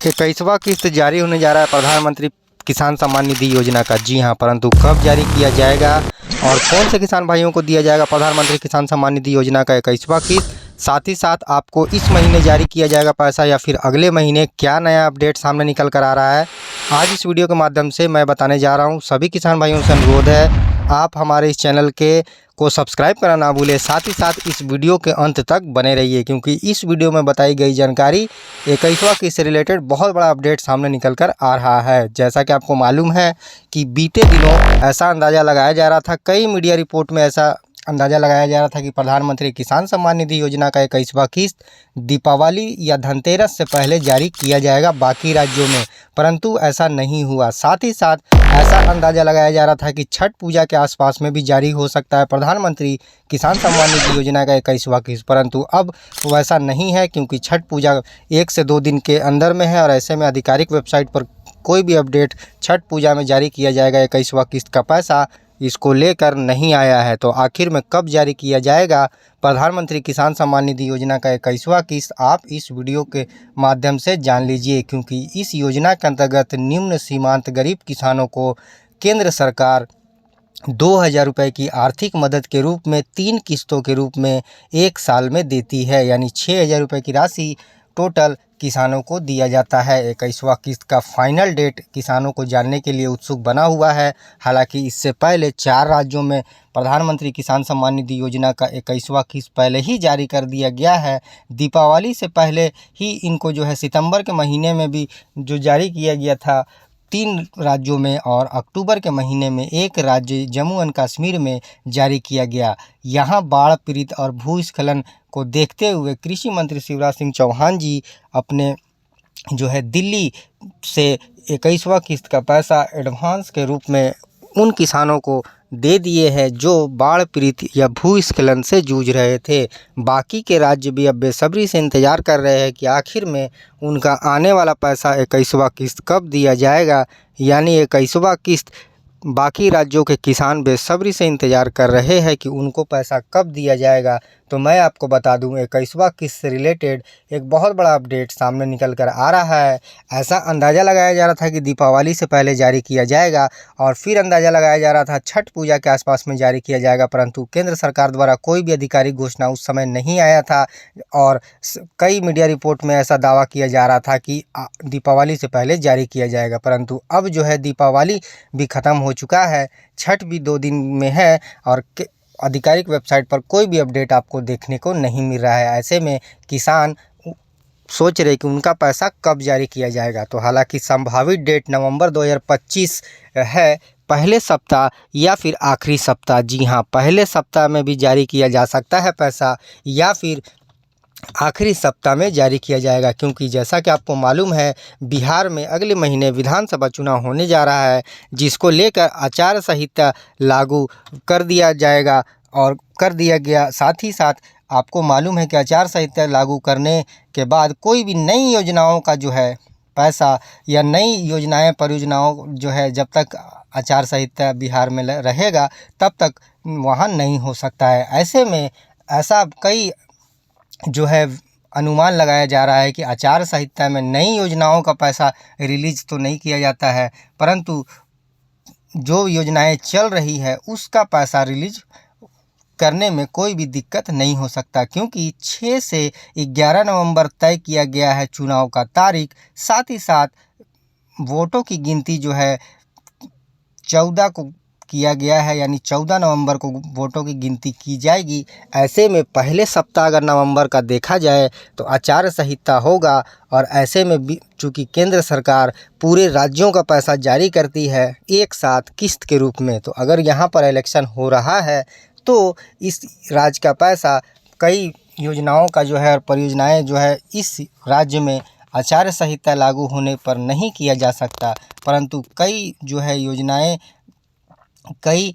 कि 21वां किस्त जारी होने जा रहा है प्रधानमंत्री किसान सम्मान निधि योजना का। जी हां, परंतु कब जारी किया जाएगा और कौन से किसान भाइयों को दिया जाएगा प्रधानमंत्री किसान सम्मान निधि योजना का 21वां किस्त, साथ ही साथ आपको इस महीने जारी किया जाएगा पैसा या फिर अगले महीने, क्या नया अपडेट सामने निकल कर आ रहा है, आज इस वीडियो के माध्यम से मैं बताने जा रहा हूं। सभी किसान भाइयों से अनुरोध है, आप हमारे इस चैनल को सब्सक्राइब करना ना भूलें, साथ ही साथ इस वीडियो के अंत तक बने रहिए, क्योंकि इस वीडियो में बताई गई जानकारी 21वां किस्त से रिलेटेड बहुत बड़ा अपडेट सामने निकल कर आ रहा है। जैसा कि आपको मालूम है कि बीते दिनों ऐसा अंदाज़ा लगाया जा रहा था, कई मीडिया रिपोर्ट में ऐसा अंदाज़ा लगाया जा रहा था कि प्रधानमंत्री किसान सम्मान निधि योजना का 21वां किस्त दीपावली या धनतेरस से पहले जारी किया जाएगा बाकी राज्यों में, परंतु ऐसा नहीं हुआ। साथ ही साथ ऐसा अंदाज़ा लगाया जा रहा था कि छठ पूजा के आसपास में भी जारी हो सकता है प्रधानमंत्री किसान सम्मान निधि योजना का 21वां किस्त, परंतु अब वैसा नहीं है, क्योंकि छठ पूजा 1 से 2 दिन के अंदर में है और ऐसे में आधिकारिक वेबसाइट पर कोई भी अपडेट छठ पूजा में जारी किया जाएगा 21वां किस्त का पैसा, इसको लेकर नहीं आया है। तो आखिर में कब जारी किया जाएगा प्रधानमंत्री किसान सम्मान निधि योजना का 21वां किस्त, आप इस वीडियो के माध्यम से जान लीजिए, क्योंकि इस योजना के अंतर्गत निम्न सीमांत गरीब किसानों को केंद्र सरकार 2,000 रुपये की आर्थिक मदद के रूप में 3 किस्तों के रूप में 1 साल में देती है, यानी 6,000 रुपये की राशि टोटल किसानों को दिया जाता है। 21वां किस्त का फाइनल डेट किसानों को जानने के लिए उत्सुक बना हुआ है। हालांकि इससे पहले 4 राज्यों में प्रधानमंत्री किसान सम्मान निधि योजना का 21वां किस्त पहले ही जारी कर दिया गया है। दीपावली से पहले ही इनको जो है सितंबर के महीने में भी जो जारी किया गया था 3 राज्यों में, और अक्टूबर के महीने में एक राज्य जम्मू एंड कश्मीर में जारी किया गया। यहाँ बाढ़ पीड़ित और भूस्खलन को देखते हुए कृषि मंत्री शिवराज सिंह चौहान जी अपने जो है दिल्ली से 21वां किस्त का पैसा एडवांस के रूप में उन किसानों को दे दिए हैं जो बाढ़ पीड़ित या भूस्खलन से जूझ रहे थे। बाकी के राज्य भी अब बेसब्री से इंतज़ार कर रहे हैं कि आखिर में उनका आने वाला पैसा 21वां किस्त कब दिया जाएगा, यानी 21वां किस्त बाकी राज्यों के किसान बेसब्री से इंतज़ार कर रहे हैं कि उनको पैसा कब दिया जाएगा। तो मैं आपको बता दूं, 21वां किस्त से रिलेटेड एक बहुत बड़ा अपडेट सामने निकल कर आ रहा है। ऐसा अंदाज़ा लगाया जा रहा था कि दीपावली से पहले जारी किया जाएगा, और फिर अंदाज़ा लगाया जा रहा था छठ पूजा के आसपास में जारी किया जाएगा, परंतु केंद्र सरकार द्वारा कोई भी आधिकारिक घोषणा उस समय नहीं आया था, और कई मीडिया रिपोर्ट में ऐसा दावा किया जा रहा था कि दीपावली से पहले जारी किया जाएगा। परंतु अब जो है दीपावली भी ख़त्म हो चुका है, छठ भी 2 दिन में है, और आधिकारिक वेबसाइट पर कोई भी अपडेट आपको देखने को नहीं मिल रहा है। ऐसे में किसान सोच रहे कि उनका पैसा कब जारी किया जाएगा। तो हालांकि संभावित डेट नवंबर 2025 है, पहले सप्ताह या फिर आखिरी सप्ताह। जी हाँ, पहले सप्ताह में भी जारी किया जा सकता है पैसा, या फिर आखिरी सप्ताह में जारी किया जाएगा, क्योंकि जैसा कि आपको मालूम है बिहार में अगले महीने विधानसभा चुनाव होने जा रहा है, जिसको लेकर आचार संहिता लागू कर दिया जाएगा और कर दिया गया। साथ ही साथ आपको मालूम है कि आचार संहिता लागू करने के बाद कोई भी नई योजनाओं का जो है पैसा या नई योजनाएं परियोजनाओं जो है, जब तक आचार संहिता बिहार में रहेगा तब तक वहाँ नहीं हो सकता है। ऐसे में ऐसा कई जो है अनुमान लगाया जा रहा है कि आचार संहिता में नई योजनाओं का पैसा रिलीज तो नहीं किया जाता है, परंतु जो योजनाएं चल रही है उसका पैसा रिलीज करने में कोई भी दिक्कत नहीं हो सकता, क्योंकि 6 से 11 नवंबर तय किया गया है चुनाव का तारीख। साथ ही साथ वोटों की गिनती जो है 14 को किया गया है, यानी 14 नवंबर को वोटों की गिनती की जाएगी। ऐसे में पहले सप्ताह अगर नवंबर का देखा जाए तो आचार संहिता होगा, और ऐसे में चूँकि केंद्र सरकार पूरे राज्यों का पैसा जारी करती है एक साथ किस्त के रूप में, तो अगर यहाँ पर इलेक्शन हो रहा है तो इस राज्य का पैसा कई योजनाओं का जो है और परियोजनाएँ जो है इस राज्य में आचार संहिता लागू होने पर नहीं किया जा सकता, परंतु कई जो है योजनाएं कई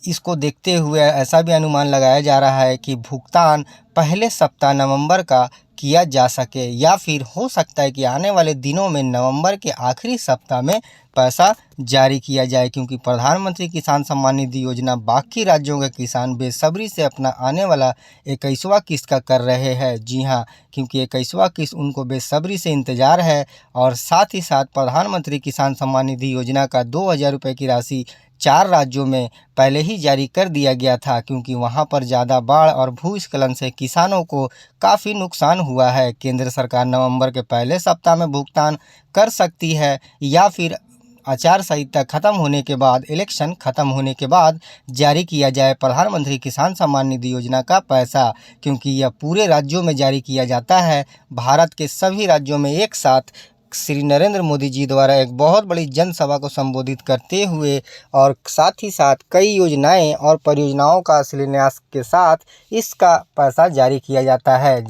इसको देखते हुए ऐसा भी अनुमान लगाया जा रहा है कि भुगतान पहले सप्ताह नवंबर का किया जा सके, या फिर हो सकता है कि आने वाले दिनों में नवंबर के आखिरी सप्ताह में पैसा जारी किया जाए, क्योंकि प्रधानमंत्री किसान सम्मान निधि योजना बाकी राज्यों के किसान बेसब्री से अपना आने वाला 21वां किस्त का कर रहे हैं। जी हाँ, क्योंकि 21वां किस्त उनको बेसब्री से इंतज़ार है। और साथ ही साथ प्रधानमंत्री किसान सम्मान निधि योजना का 2,000 रुपये की राशि 4 राज्यों में पहले ही जारी कर दिया गया था, क्योंकि वहां पर ज़्यादा बाढ़ और भूस्खलन से किसानों को काफ़ी नुकसान हुआ है। केंद्र सरकार नवंबर के पहले सप्ताह में भुगतान कर सकती है, या फिर आचार संहिता खत्म होने के बाद, इलेक्शन खत्म होने के बाद जारी किया जाए प्रधानमंत्री किसान सम्मान निधि योजना का पैसा, क्योंकि यह पूरे राज्यों में जारी किया जाता है। भारत के सभी राज्यों में एक साथ श्री नरेंद्र मोदी जी द्वारा एक बहुत बड़ी जनसभा को संबोधित करते हुए, और साथ ही साथ कई योजनाएं और परियोजनाओं का शिलान्यास के साथ इसका पैसा जारी किया जाता है।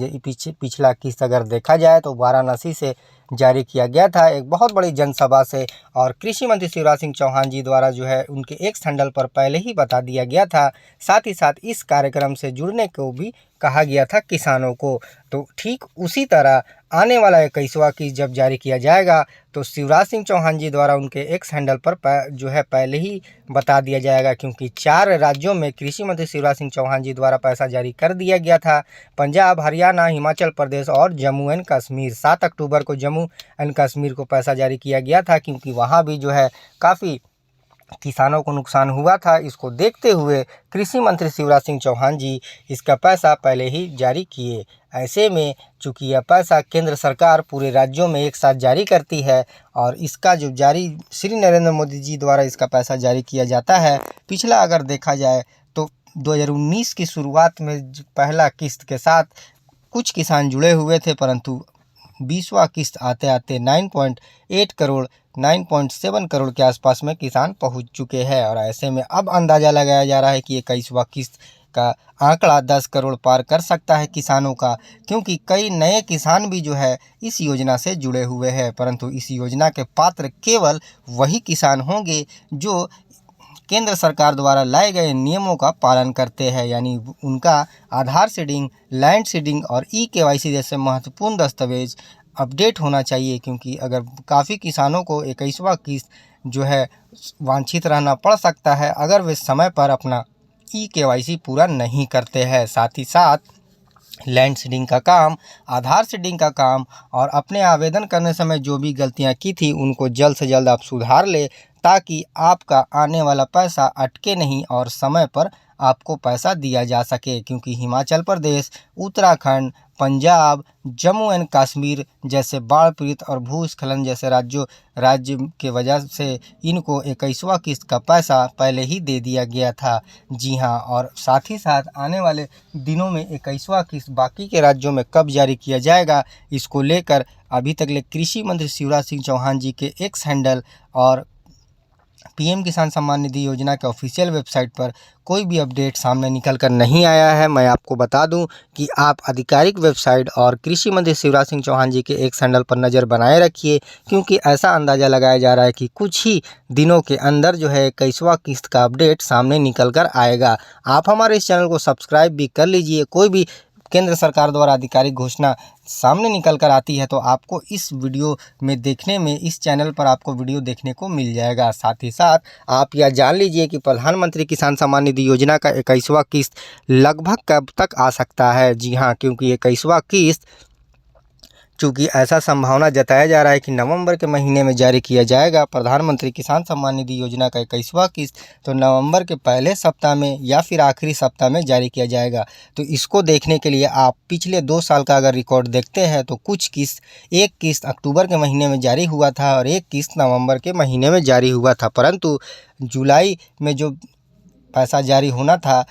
पिछला किस्त अगर देखा जाए तो वाराणसी से जारी किया गया था, एक बहुत बड़ी जनसभा से। और कृषि मंत्री शिवराज सिंह चौहान जी द्वारा जो है उनके एक्स हैंडल पर पहले ही बता दिया गया था। साथ ही साथ इस कार्यक्रम से जुड़ने को भी कहा गया था किसानों को। तो ठीक उसी तरह आने वाला 21वां किस्त जब जारी किया जाएगा तो शिवराज सिंह चौहान जी द्वारा उनके एक्स हैंडल पर जो है पहले ही बता दिया जाएगा, क्योंकि 4 राज्यों में कृषि मंत्री शिवराज सिंह चौहान जी द्वारा पैसा जारी कर दिया गया था। पंजाब, हरियाणा, हिमाचल प्रदेश और जम्मू एंड कश्मीर। 7 अक्टूबर को जम्मू एंड कश्मीर को पैसा जारी किया गया था, क्योंकि वहाँ भी जो है काफ़ी किसानों को नुकसान हुआ था। इसको देखते हुए कृषि मंत्री शिवराज सिंह चौहान जी इसका पैसा पहले ही जारी किए। ऐसे में चूँकि यह पैसा केंद्र सरकार पूरे राज्यों में एक साथ जारी करती है, और इसका जो जारी श्री नरेंद्र मोदी जी द्वारा इसका पैसा जारी किया जाता है। पिछला अगर देखा जाए तो 2019 की शुरुआत में पहला किस्त के साथ कुछ किसान जुड़े हुए थे, परंतु 20वां किस्त आते आते 9.8 करोड़ 9.7 करोड़ के आसपास में किसान पहुंच चुके हैं। और ऐसे में अब अंदाज़ा लगाया जा रहा है कि 21वां किस्त का आंकड़ा 10 करोड़ पार कर सकता है किसानों का, क्योंकि कई नए किसान भी जो है इस योजना से जुड़े हुए हैं। परंतु इस योजना के पात्र केवल वही किसान होंगे जो केंद्र सरकार द्वारा लाए गए नियमों का पालन करते हैं, यानी उनका आधार सीडिंग, लैंड सीडिंग और ई-केवाईसी जैसे महत्वपूर्ण दस्तावेज अपडेट होना चाहिए। क्योंकि अगर काफ़ी किसानों को 21वां किस्त जो है वांछित रहना पड़ सकता है अगर वे समय पर अपना ई-केवाईसी पूरा नहीं करते हैं। साथ ही साथ लैंड सीडिंग का काम, आधार सीडिंग का काम और अपने आवेदन करने समय जो भी गलतियां की थी उनको जल्द से जल्द आप सुधार ले, ताकि आपका आने वाला पैसा अटके नहीं और समय पर आपको पैसा दिया जा सके। क्योंकि हिमाचल प्रदेश, उत्तराखंड, पंजाब, जम्मू एंड कश्मीर जैसे बाढ़ पीड़ित और भूस्खलन जैसे राज्य के वजह से इनको 21वां किस्त का पैसा पहले ही दे दिया गया था। जी हाँ, और साथ ही साथ आने वाले दिनों में 21वां किस्त बाकी के राज्यों में कब जारी किया जाएगा, इसको लेकर अभी तक ले कृषि मंत्री शिवराज सिंह चौहान जी के एक्स हैंडल और पीएम किसान सम्मान निधि योजना के ऑफिशियल वेबसाइट पर कोई भी अपडेट सामने निकल कर नहीं आया है। मैं आपको बता दूं कि आप आधिकारिक वेबसाइट और कृषि मंत्री शिवराज सिंह चौहान जी के एक्स हैंडल पर नज़र बनाए रखिए, क्योंकि ऐसा अंदाज़ा लगाया जा रहा है कि कुछ ही दिनों के अंदर जो है 21वां किस्त का अपडेट सामने निकल कर आएगा। आप हमारे इस चैनल को सब्सक्राइब भी कर लीजिए। कोई भी केंद्र सरकार द्वारा आधिकारिक घोषणा सामने निकल कर आती है तो आपको इस वीडियो में देखने में, इस चैनल पर आपको वीडियो देखने को मिल जाएगा। साथ ही साथ आप यह जान लीजिए कि प्रधानमंत्री किसान सम्मान निधि योजना का 21वां किस्त लगभग कब तक आ सकता है। जी हाँ, क्योंकि 21वां किस्त चूँकि ऐसा संभावना जताया जा रहा है कि नवंबर के महीने में जारी किया जाएगा प्रधानमंत्री किसान सम्मान निधि योजना का 21वां किस्त, तो नवंबर के पहले सप्ताह में या फिर आखिरी सप्ताह में जारी किया जाएगा। तो इसको देखने के लिए आप पिछले 2 साल का अगर रिकॉर्ड देखते हैं तो कुछ किस्त, एक किस्त अक्टूबर के महीने में जारी हुआ था और एक किस्त नवंबर के महीने में जारी हुआ था, परंतु जुलाई में जो पैसा जारी होना था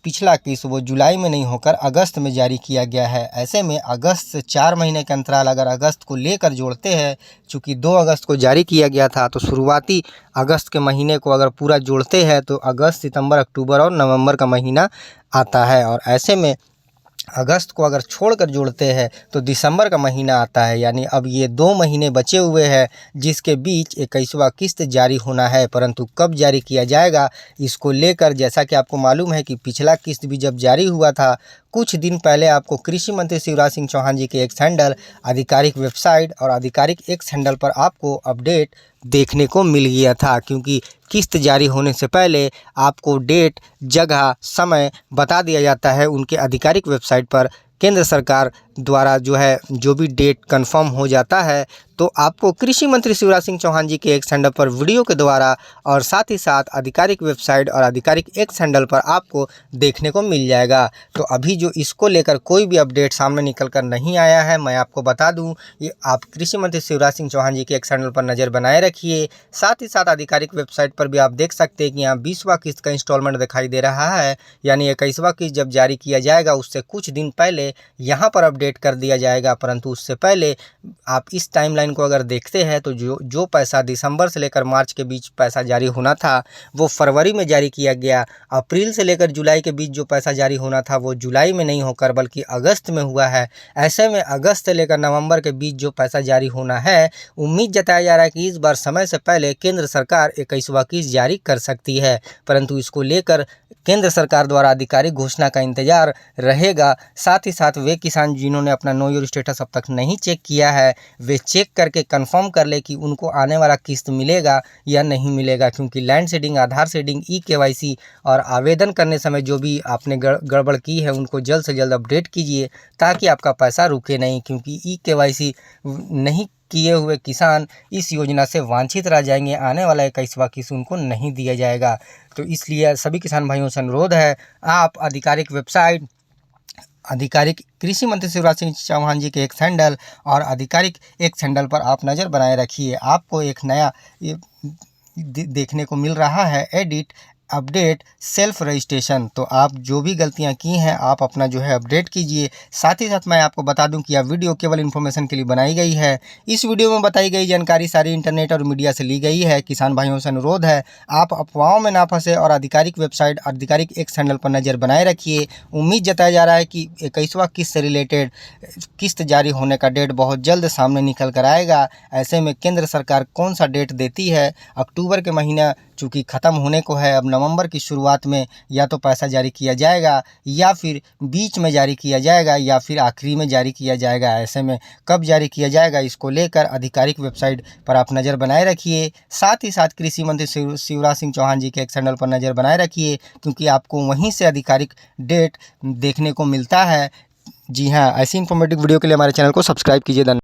पिछला किस्त वो जुलाई में नहीं होकर अगस्त में जारी किया गया है। ऐसे में अगस्त से 4 महीने के अंतराल अगर अगस्त को लेकर जोड़ते हैं, चूँकि 2 अगस्त को जारी किया गया था तो शुरुआती अगस्त के महीने को अगर पूरा जोड़ते हैं तो अगस्त, सितंबर, अक्टूबर और नवंबर का महीना आता है। और ऐसे में अगस्त को अगर छोड़कर जोड़ते हैं तो दिसंबर का महीना आता है, यानी अब ये 2 महीने बचे हुए हैं जिसके बीच 21वां किस्त जारी होना है। परंतु कब जारी किया जाएगा इसको लेकर, जैसा कि आपको मालूम है कि पिछला किस्त भी जब जारी हुआ था कुछ दिन पहले आपको कृषि मंत्री शिवराज सिंह चौहान जी के एक्स हैंडल, आधिकारिक वेबसाइट और आधिकारिक एक्स हैंडल पर आपको अपडेट देखने को मिल गया था, क्योंकि किस्त जारी होने से पहले आपको डेट, जगह, समय बता दिया जाता है उनके आधिकारिक वेबसाइट पर। केंद्र सरकार द्वारा जो भी डेट कंफर्म हो जाता है तो आपको कृषि मंत्री शिवराज सिंह चौहान जी के एक्स हैंडल पर वीडियो के द्वारा और साथ ही साथ आधिकारिक वेबसाइट और आधिकारिक एक्स हैंडल पर आपको देखने को मिल जाएगा। तो अभी जो इसको लेकर कोई भी अपडेट सामने निकल कर नहीं आया है, मैं आपको बता दूं, ये आप कृषि मंत्री शिवराज सिंह चौहान जी के एक्स हैंडल पर नज़र बनाए रखिए। साथ ही साथ आधिकारिक वेबसाइट पर भी आप देख सकते हैं कि यहाँ 20वां किस्त का इंस्टॉलमेंट दिखाई दे रहा है, यानी 21वां किस्त जब जारी किया जाएगा उससे कुछ दिन पहले यहाँ पर अपडेट कर दिया जाएगा। परंतु उससे पहले आप इस टाइमलाइन को अगर देखते हैं तो जो पैसा दिसंबर से लेकर मार्च के बीच पैसा जारी होना था वो फरवरी में जारी किया गया। अप्रैल से लेकर जुलाई के बीच जो पैसा जारी होना था वो जुलाई में नहीं होकर बल्कि अगस्त में हुआ है। ऐसे में अगस्त से लेकर नवंबर के बीच जो पैसा जारी होना है, उम्मीद जताया जा रहा है कि इस बार समय से पहले केंद्र सरकार 21वां किस्त जारी कर सकती है। परंतु इसको लेकर केंद्र सरकार द्वारा आधिकारिक घोषणा का इंतजार रहेगा। साथ ही साथ वे किसान जिन्होंने अपना नो योर स्टेटस अब तक नहीं चेक किया है, वे चेक करके कंफर्म कर ले कि उनको आने वाला किस्त मिलेगा या नहीं मिलेगा, क्योंकि लैंड सीडिंग, आधार सीडिंग, ई-केवाईसी और आवेदन करने समय जो भी आपने गड़बड़ की है उनको जल्द से जल्द अपडेट कीजिए ताकि आपका पैसा रुके नहीं, क्योंकि ई-केवाईसी नहीं किए हुए किसान इस योजना से वंचित रह जाएंगे। आने वाला 21वां किस्त उनको नहीं दिया जाएगा। तो इसलिए सभी किसान भाइयों से अनुरोध है, आप आधिकारिक वेबसाइट, आधिकारिक कृषि मंत्री शिवराज सिंह चौहान जी के एक्स हैंडल और आधिकारिक एक्स हैंडल पर आप नज़र बनाए रखिए। आपको एक नया देखने को मिल रहा है, एडिट, अपडेट, सेल्फ रजिस्ट्रेशन। तो आप जो भी गलतियां की हैं आप अपना अपडेट कीजिए। साथ ही साथ मैं आपको बता दूं कि यह वीडियो केवल इन्फॉर्मेशन के लिए बनाई गई है। इस वीडियो में बताई गई जानकारी सारी इंटरनेट और मीडिया से ली गई है। किसान भाइयों से अनुरोध है, आप अफवाहों में ना फंसे और आधिकारिक वेबसाइट, आधिकारिक एक्स हैंडल पर नज़र बनाए रखिए। उम्मीद जताया जा रहा है कि 21वां किस्त से रिलेटेड किस्त जारी होने का डेट बहुत जल्द सामने निकल कर आएगा। ऐसे में केंद्र सरकार कौन सा डेट देती है, अक्टूबर के महीना चूँकि ख़त्म होने को है, अब नवंबर की शुरुआत में या तो पैसा जारी किया जाएगा या फिर बीच में जारी किया जाएगा या फिर आखिरी में जारी किया जाएगा। ऐसे में कब जारी किया जाएगा इसको लेकर आधिकारिक वेबसाइट पर आप नज़र बनाए रखिए। साथ ही साथ कृषि मंत्री शिवराज सिंह चौहान जी के एक्स हैंडल पर नज़र बनाए रखिए, क्योंकि आपको वहीं से आधिकारिक डेट देखने को मिलता है। जी हाँ, ऐसी इन्फॉर्मेटिव वीडियो के लिए हमारे चैनल को सब्सक्राइब कीजिए। धन्यवाद।